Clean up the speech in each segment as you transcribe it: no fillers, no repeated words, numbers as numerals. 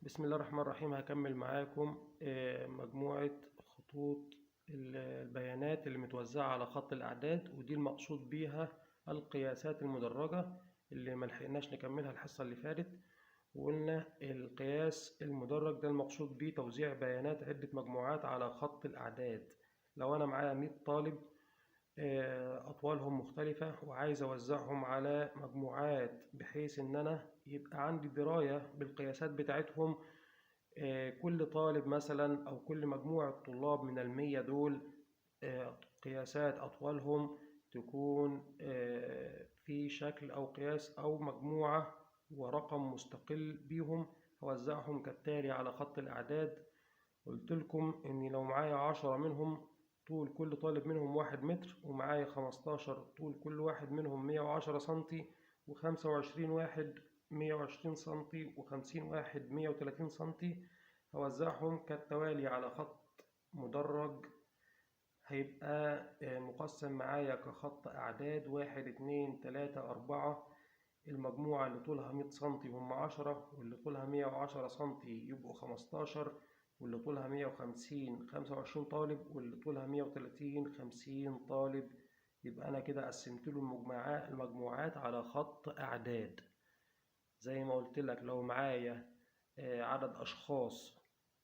بسم الله الرحمن الرحيم. هكمل معاكم مجموعة خطوط البيانات اللي متوزعة على خط الأعداد، ودي المقصود بيها القياسات المدرجة اللي ملحقناش نكملها الحصة اللي فاتت. وقلنا القياس المدرج ده المقصود بيه توزيع بيانات عدة مجموعات على خط الأعداد. لو أنا معايا 100 طالب أطوالهم مختلفة وعايز أوزعهم على مجموعات بحيث إن أنا يبقى عندي دراية بالقياسات بتاعتهم. كل طالب مثلا أو كل مجموعة طلاب من 100 دول قياسات أطوالهم تكون في شكل أو قياس أو مجموعة ورقم مستقل بيهم. هوزعهم كالتالي على خط الأعداد. قلت لكم إني لو معايا 10 منهم طول كل طالب منهم 1 متر، ومعايا 15 طول كل واحد منهم 110 سنتي، و25 واحد 120 سنتي، و50 واحد 130 سنتي. هوزعهم كالتوالي على خط مدرج. هيبقى مقسم معايا كخط أعداد 1 2 3 4. المجموعة اللي طولها 100 سنتي هم 10، واللي طولها 110 سنتي يبقوا 15، واللي طولها 150 25 طالب، واللي طولها 130 50 طالب. يبقى أنا كده قسمت له المجموعات على خط أعداد. زي ما قلت لك لو معايا عدد أشخاص،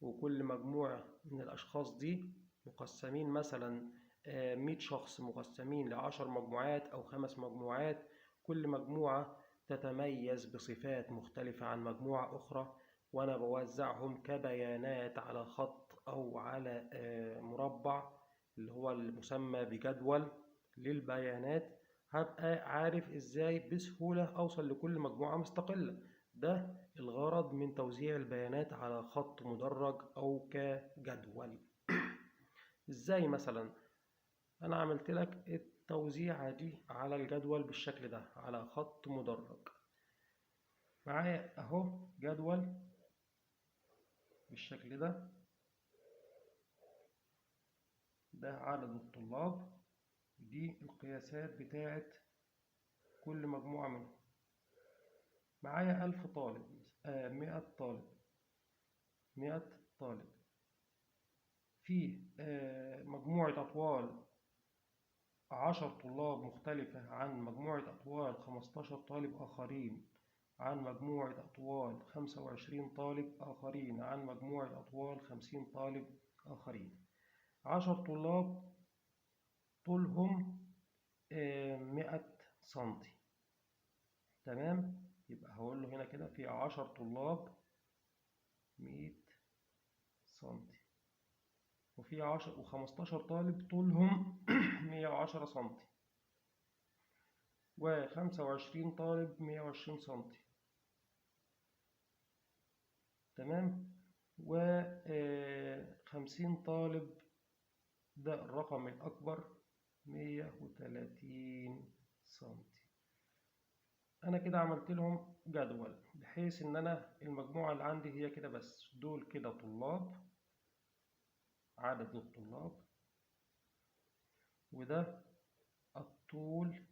وكل مجموعة من الأشخاص دي مقسمين مثلا 100 شخص مقسمين ل10 مجموعات أو 5 مجموعات، كل مجموعة تتميز بصفات مختلفة عن مجموعة أخرى، وأنا بوزعهم كبيانات على خط أو على مربع اللي هو المسمى بجدول للبيانات. هبقى عارف إزاي بسهولة أوصل لكل مجموعة مستقلة. ده الغرض من توزيع البيانات على خط مدرج أو كجدول. إزاي مثلا؟ أنا عملت لك التوزيعة دي على الجدول بالشكل ده على خط مدرج. معايا أهو جدول بالشكل ده. ده عدد الطلاب، دي القياسات بتاعت كل مجموعة منهم. معايا 1000 طالب 100 طالب 100 طالب في مجموعة أطوال 10 طلاب مختلفة عن مجموعة أطوال 15 طالب آخرين، عن مجموعة أطوال 25 طالب آخرين، عن مجموعة أطوال 50 طالب آخرين. 10 طلاب طولهم 100 سنتي. تمام؟ يبقى هقول له هنا كده في 10 طلاب 100 سنتي، وفي 10 و15 طالب طولهم 110 سنتي، و25 طالب 120 سنتي. تمام. و50 طالب ده الرقم الأكبر 130 سنتي. أنا كده عملت لهم جدول بحيث إن أنا المجموعة اللي عندي هي كده بس، دول كده طلاب، عدد الطلاب، وده الطول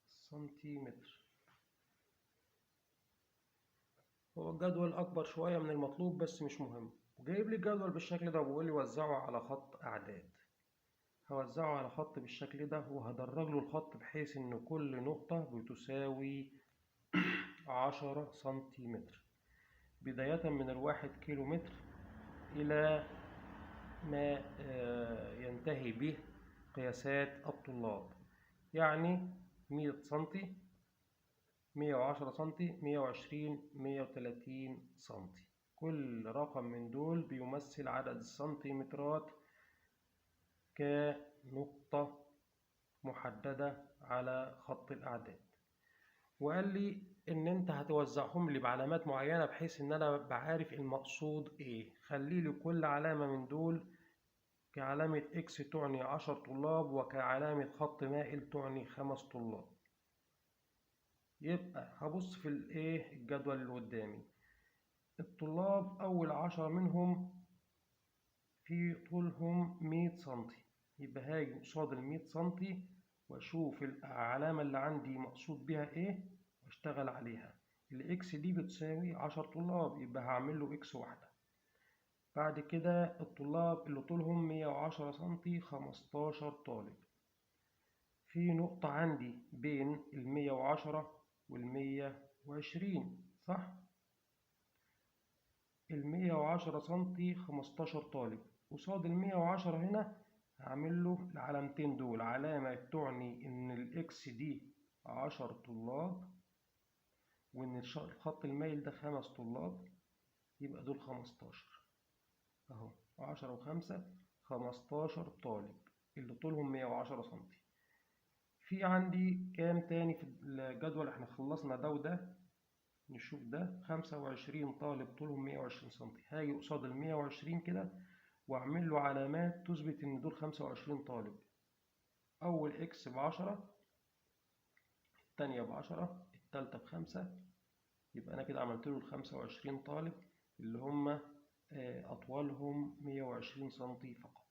بسنتيمتر. هو الجدول أكبر شوية من المطلوب بس مش مهم. وجايب لي الجدول بالشكل ده وبيقول لي وزعه على خط أعداد. هوزعه على خط بالشكل ده وهدرج له الخط بحيث إن كل نقطة بتساوي 10 سنتيمتر، بداية من 1 كيلومتر إلى ما ينتهي به قياسات الطلاب. يعني 100 سنتي 110 سنتي 120 130 سنتي. كل رقم من دول بيمثل عدد السنتيمترات كنقطة محددة على خط الأعداد. وقال لي إن أنت هتوزعهم لي بعلامات معينة بحيث إن أنا بعرف المقصود إيه. خلي لي كل علامة من دول كعلامة إكس تعني 10 طلاب، وكعلامة خط مائل تعني 5 طلاب. يبقى هبص في الجدول اللي قدامي. الطلاب أول 10 منهم في طولهم 100 سنتي، يبقى هاجي قصاد 100 سنتي وأشوف العلامة اللي عندي مقصود بها إيه وأشتغل عليها. الإكس دي بتساوي 10 طلاب، يبقى هعمل له إكس واحدة. بعد كده الطلاب اللي طولهم 110 سنتي 15 طالب. في نقطة عندي بين 110 وال120 صح؟ 110 سنتي 15 طالب، قصاد 110 هنا هعمل له العلامتين دول، علامة تعني إن الإكس دي 10 طلاب وإن الخط المايل ده 5 طلاب، يبقى دول 15 أهو، 10 و5 15 طالب اللي طولهم 110 سنتي. في عندي كام تاني في الجدول؟ احنا خلصنا ده وده، نشوف ده 25 طالب طولهم 120 سنتي. هاجي قصاد 120 كده واعمل له علامات تثبت ان دول 25 طالب. اول اكس ب10، التانية ب10، التالتة ب5، يبقى انا كده عملت له 25 طالب اللي هم اطوالهم 120 سنتي فقط.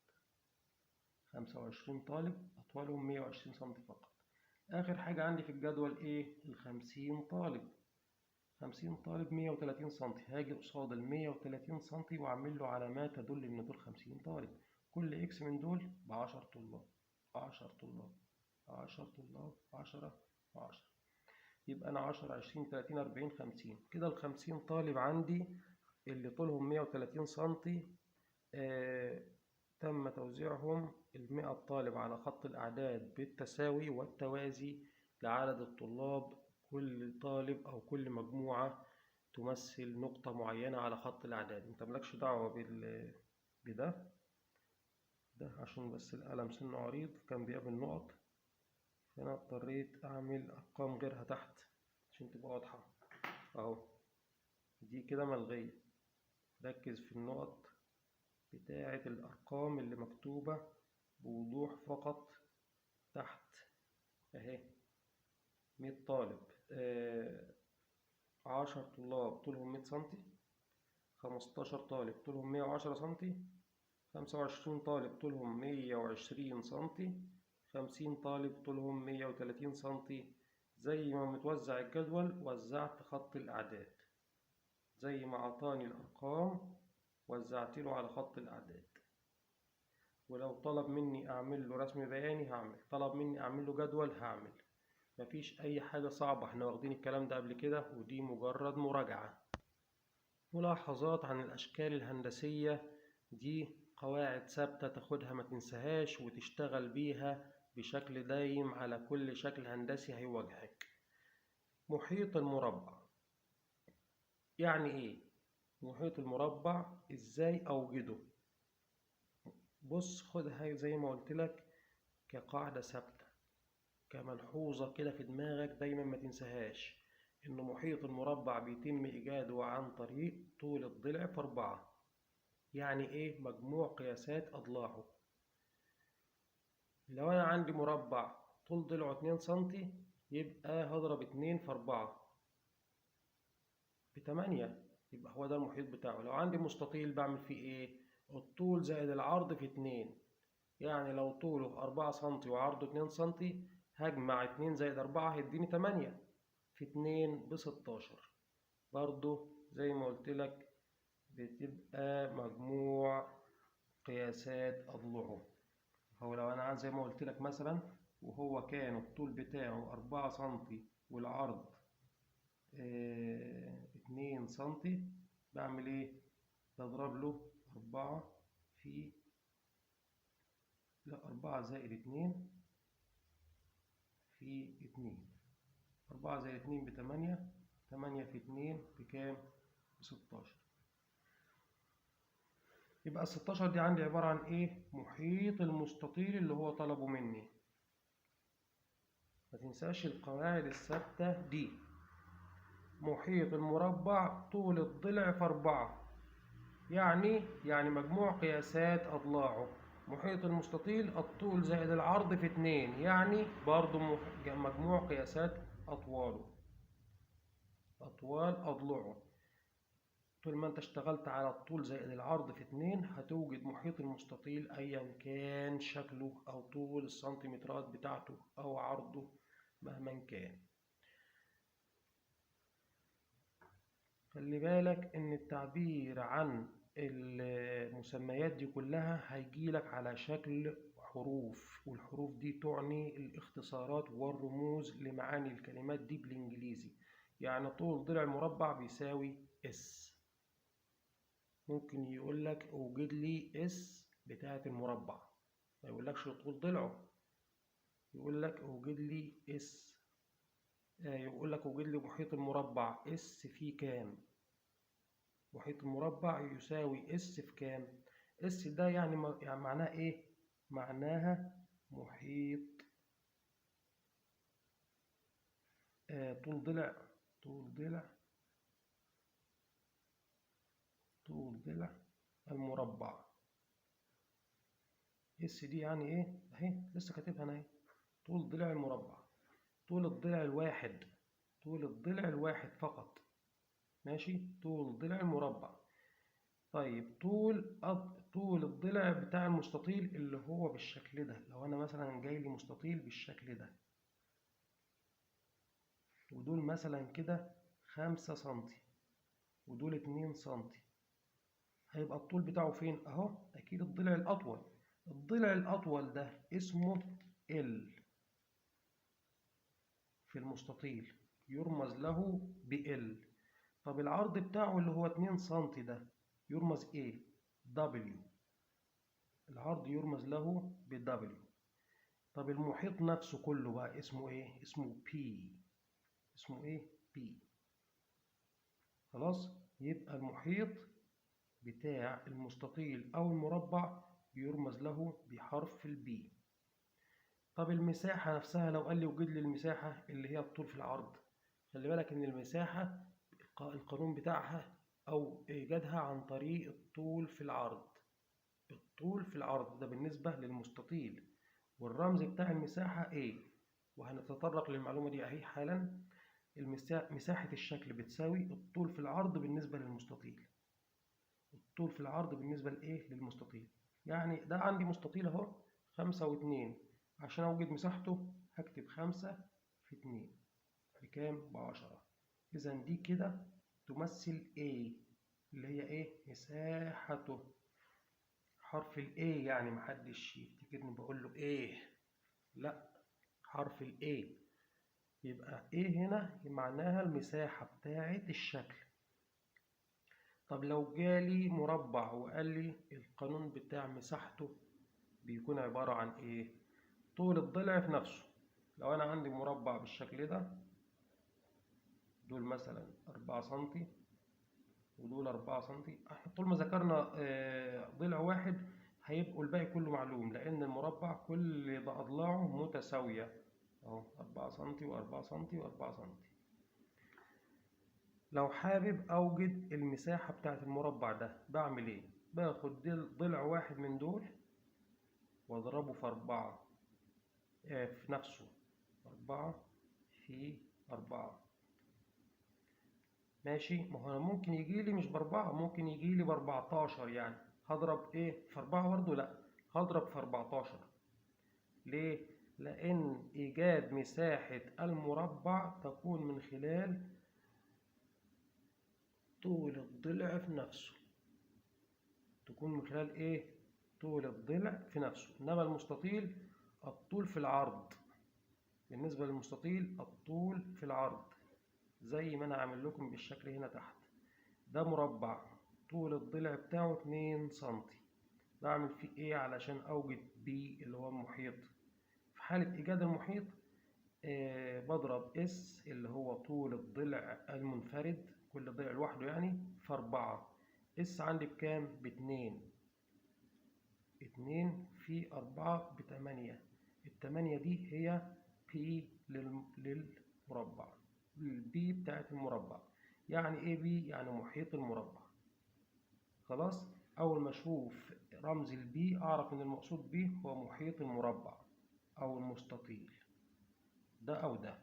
25 طالب اطوالهم 120 سنتي فقط. اخر حاجة عندي في الجدول ايه؟ ال50 طالب. 50 طالب 130 سنتي، هاجي قصاد 130 سنتي واعمل له علامات تدل ان دول 50 طالب. كل اكس من دول ب10 طلاب، 10 طلاب، 10 طلاب، 10 و10، يبقى انا 10 20 30 40 50. كده ال50 طالب عندي اللي طولهم 130 سنتي تم توزيعهم ال100 طالب على خط الأعداد بالتساوي والتوازي لعدد الطلاب. كل طالب أو كل مجموعة تمثل نقطة معينة على خط الأعداد. أنت ملكش دعوة بده عشان بس القلم سنه عريض كان بيعمل نقط، فأنا اضطريت أعمل أرقام غيرها تحت عشان تبقى واضحة. أهو دي كده ملغية، ركز في النقط بتاعة الأرقام اللي مكتوبة بوضوح فقط تحت أهي. 100 طالب، 10 طلاب طولهم 100 سنتي، 15 طالب طولهم 110 سنتي، 25 طالب طولهم 120 سنتي، 50 طالب طولهم 130 سنتي. زي ما متوزع الجدول وزعت خط الأعداد، زي ما عطاني الأرقام وزعت له على خط الأعداد. ولو طلب مني أعمل له رسم بياني هعمل، طلب مني أعمل له جدول هعمل. مفيش أي حاجة صعبة، احنا واخدين الكلام ده قبل كده ودي مجرد مراجعة. ملاحظات عن الأشكال الهندسية، دي قواعد ثابتة تاخدها ما تنساهاش وتشتغل بيها بشكل دايم على كل شكل هندسي هيواجهك. محيط المربع يعني ايه؟ محيط المربع ازاي اوجده؟ بص خدها زي ما قلت لك كقاعدة ثابتة، كملحوظة كده في دماغك دايما ما تنساهاش، إن محيط المربع بيتم إيجاده عن طريق طول الضلع في 4. يعني إيه؟ مجموع قياسات أضلاعه. لو أنا عندي مربع طول ضلعه 2 سنتي، يبقى هضرب 2 في 4 ب8، يبقى هو ده المحيط بتاعه. لو عندي مستطيل بعمل فيه إيه؟ الطول زائد العرض في 2. يعني لو طوله 4 سنتي وعرضه 2 سنتي، هجمع 2 زائد 4 هيديني 8 في 2 ب16. برضو زي ما قلت لك بتبقى مجموع قياسات أضلعه. هو لو أنا زي ما قلت لك مثلا، وهو كان الطول بتاعه 4 سنتي والعرض 2 سنتي، بعمل إيه؟ بضرب له 4 في 4 زائد 2 في 2. 4 زائد 2 ب8، 8 في 2 بكام؟ ب16. يبقى ال16 دي عندي عبارة عن إيه؟ محيط المستطيل اللي هو طلبه مني. ما تنساش القواعد الثابتة دي. محيط المربع طول الضلع في 4، يعني مجموع قياسات أضلاعه. محيط المستطيل الطول زائد العرض في 2، يعني برضو مجموع قياسات أطواله، أطوال أضلعه. طول ما انت اشتغلت على الطول زائد العرض في 2 هتوجد محيط المستطيل أيا كان شكله أو طول السنتيمترات بتاعته أو عرضه مهما كان. خلي بالك إن التعبير عن المسميات دي كلها هيجيلك على شكل حروف، والحروف دي تعني الاختصارات والرموز لمعاني الكلمات دي بالإنجليزي. يعني طول ضلع المربع بيساوي اس. ممكن يقولك اوجد لي اس بتاعة المربع، ما يقولكش طول ضلعه، يقولك اوجد لي اس. يقولك اوجد لي محيط المربع اس فيه كام. محيط المربع يساوي اس في كام. اس ده يعني معناه ايه؟ معناها محيط طول ضلع طول ضلع المربع. اس دي يعني ايه؟ اهي لسه كاتبها انا اهي. طول ضلع المربع، طول الضلع الواحد، طول الضلع الواحد فقط. ماشي، طول ضلع المربع. طيب طول الضلع بتاع المستطيل اللي هو بالشكل ده. لو انا مثلا جاي لي مستطيل بالشكل ده، ودول مثلا كده 5 سنتي، ودول 2 سنتي، هيبقى الطول بتاعه فين؟ اهو اكيد الضلع الاطول. الضلع الاطول ده اسمه ال في المستطيل، يرمز له بال. طب العرض بتاعه اللي هو 2 سنتي ده يرمز ايه؟ دبليو. العرض يرمز له بدبليو. طب المحيط نفسه كله بقى اسمه ايه؟ اسمه بي. اسمه ايه؟ بي. خلاص، يبقى المحيط بتاع المستطيل او المربع يرمز له بحرف البي. طب المساحة نفسها، لو قال لي وجد لي المساحة اللي هي الطول في العرض، خلي بالك ان المساحة القانون بتاعها او ايجادها عن طريق الطول في العرض. الطول في العرض ده بالنسبة للمستطيل، والرمز بتاع المساحة A. وهنتطرق للمعلومة دي اهي حالا. مساحة الشكل بتساوي الطول في العرض بالنسبة للمستطيل. الطول في العرض بالنسبة لإيه؟ للمستطيل. يعني ده عندي مستطيل أهو 5 و2، عشان أوجد مساحته هكتب 5 في 2 بكام؟ ب10. إذا دي كده تمثل A، اللي هي إيه؟ مساحته. حرف ال A يعني محدش يفتكرني بقول له إيه، لأ، حرف ال A. يبقى A هنا معناها المساحة بتاعة الشكل. طب لو جالي مربع وقال لي القانون بتاع مساحته بيكون عبارة عن ايه؟ طول الضلع في نفسه. لو انا عندي مربع بالشكل ده، دول مثلا 4 سنتي ودول 4 سنتي، طول ما ذكرنا ضلع واحد هيبقوا الباقي كله معلوم، لان المربع كل اضلاعه متساوية اهو، 4 سنتي و4 سنتي و4 سنتي. لو حابب أوجد المساحة بتاعت المربع ده بعمل إيه؟ باخد ضلع واحد من دول وأضربه في 4 في نفسه، 4 في 4. ماشي، ما هو ممكن يجيلي مش ب4، ممكن يجيلي ب14. يعني هضرب إيه؟ في 4 برضه؟ لأ، هضرب في 14. ليه؟ لأن إيجاد مساحة المربع تكون من خلال طول الضلع في نفسه. تكون من خلال ايه؟ طول الضلع في نفسه. انما المستطيل الطول في العرض. بالنسبة للمستطيل الطول في العرض، زي ما انا عامل لكم بالشكل هنا تحت. ده مربع طول الضلع بتاعه 2 سنتي، بعمل فيه ايه علشان اوجد بي اللي هو المحيط؟ في حالة ايجاد المحيط بضرب اس اللي هو طول الضلع المنفرد، كل ضلع لوحده يعني، في 4. اس عندي بكام؟ ب2. 2 في 4 ب8. ال8 دي هي بي للمربع، البي بتاعت المربع. يعني ايه بي؟ يعني محيط المربع. خلاص، اول ما اشوف رمز البي اعرف ان المقصود بيه هو محيط المربع او المستطيل ده او ده.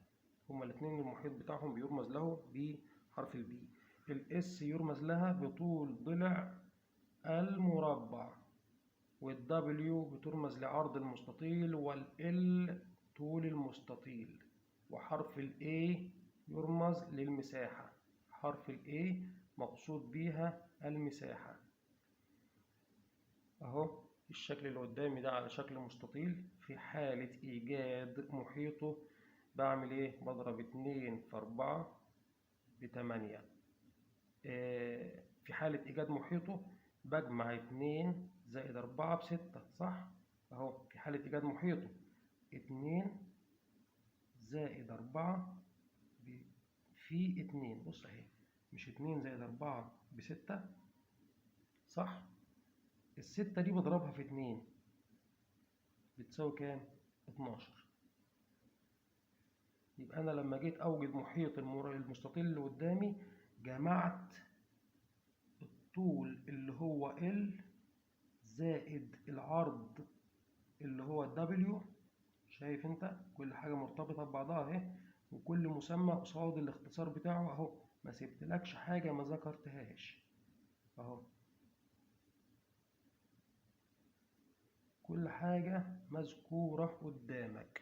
هما الاثنين المحيط بتاعهم بيرمز له بحرف البي. الاس يرمز لها بطول ضلع المربع، والدبليو بترمز لعرض المستطيل، والال طول المستطيل، وحرف الاي يرمز للمساحة. حرف الاي مقصود بيها المساحة. اهو الشكل اللي قدامي ده على شكل مستطيل، في حالة إيجاد محيطه بعمل إيه؟ بضرب 2 في 4 ب8. في حالة إيجاد محيطه بجمع 2 زائد 4 ب6، صح؟ أهو في حالة إيجاد محيطه 2 زائد 4 في 2. بص أهي، مش 2 زائد 4 ب6، صح؟ ال6 دي بضربها في 2 بتساوي كام؟ 12. يبقى أنا لما جيت أوجد محيط المستطيل اللي قدامي، جمعت الطول اللي هو L زائد العرض اللي هو W. شايف انت كل حاجة مرتبطة ببعضها اهي، وكل مسمى قصاد الاختصار بتاعه اهو، ما سبتلكش حاجة ما ذكرتهاش اهو، كل حاجة مذكورة قدامك.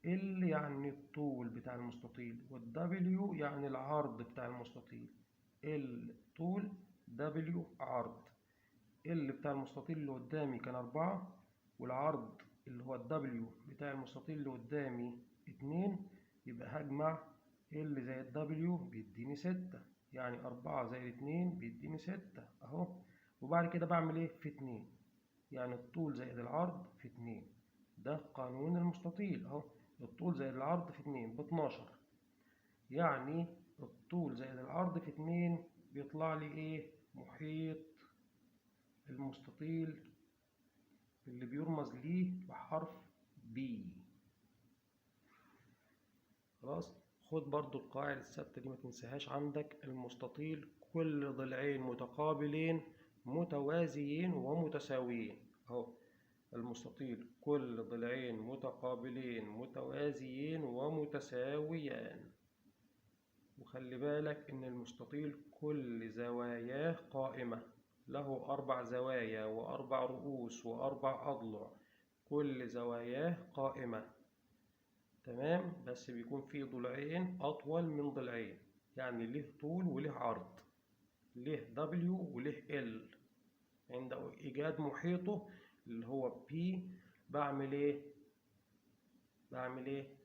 ال يعني الطول بتاع المستطيل، والW يعني العرض بتاع المستطيل. ال طول، W عرض. ال بتاع المستطيل اللي قدامي كان 4، والعرض اللي هو W بتاع المستطيل اللي قدامي 2، يبقى هجمع ال زائد W بيديني 6، يعني 4 زائد 2 بيديني 6 اهو. وبعد كده بعمل ايه؟ في 2، يعني الطول زائد العرض في 2. ده قانون المستطيل اهو، الطول زائد العرض في 2 ب12، يعني الطول زائد العرض في 2 بيطلع لي ايه؟ محيط المستطيل اللي بيرمز ليه بحرف B. خلاص، خد برضو القاعدة الثابتة دي ما تنساهاش عندك. المستطيل كل ضلعين متقابلين متوازيين ومتساويين اهو. المستطيل كل ضلعين متقابلين متوازيين ومتساويان. وخلي بالك ان المستطيل كل زواياه قائمة، له 4 زوايا و4 رؤوس و4 أضلع، كل زواياه قائمة، تمام؟ بس بيكون فيه ضلعين أطول من ضلعين، يعني له طول وله عرض، له W وله L. عند إيجاد محيطه اللي هو P بعمل إيه؟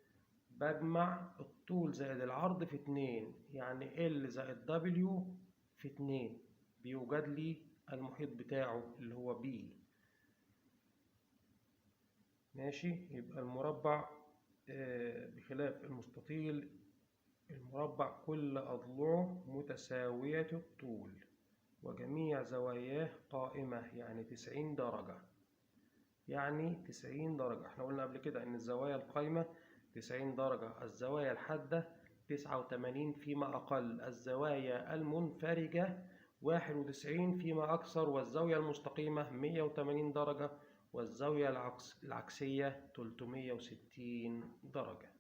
بجمع الطول زائد العرض في 2، يعني L زائد W في 2، بيوجد لي المحيط بتاعه اللي هو B. ماشي؟ يبقى المربع بخلاف المستطيل، المربع كل أضلعه متساوية الطول وجميع زواياه قائمة، يعني 90 درجة. يعني 90 درجة. احنا قلنا قبل كده ان الزوايا القايمة 90 درجة، الزوايا الحادة 89 فيما أقل، الزوايا المنفرجة 91 فيما أكثر، والزاوية المستقيمة 180 درجة، والزاوية العكسية 360 درجة.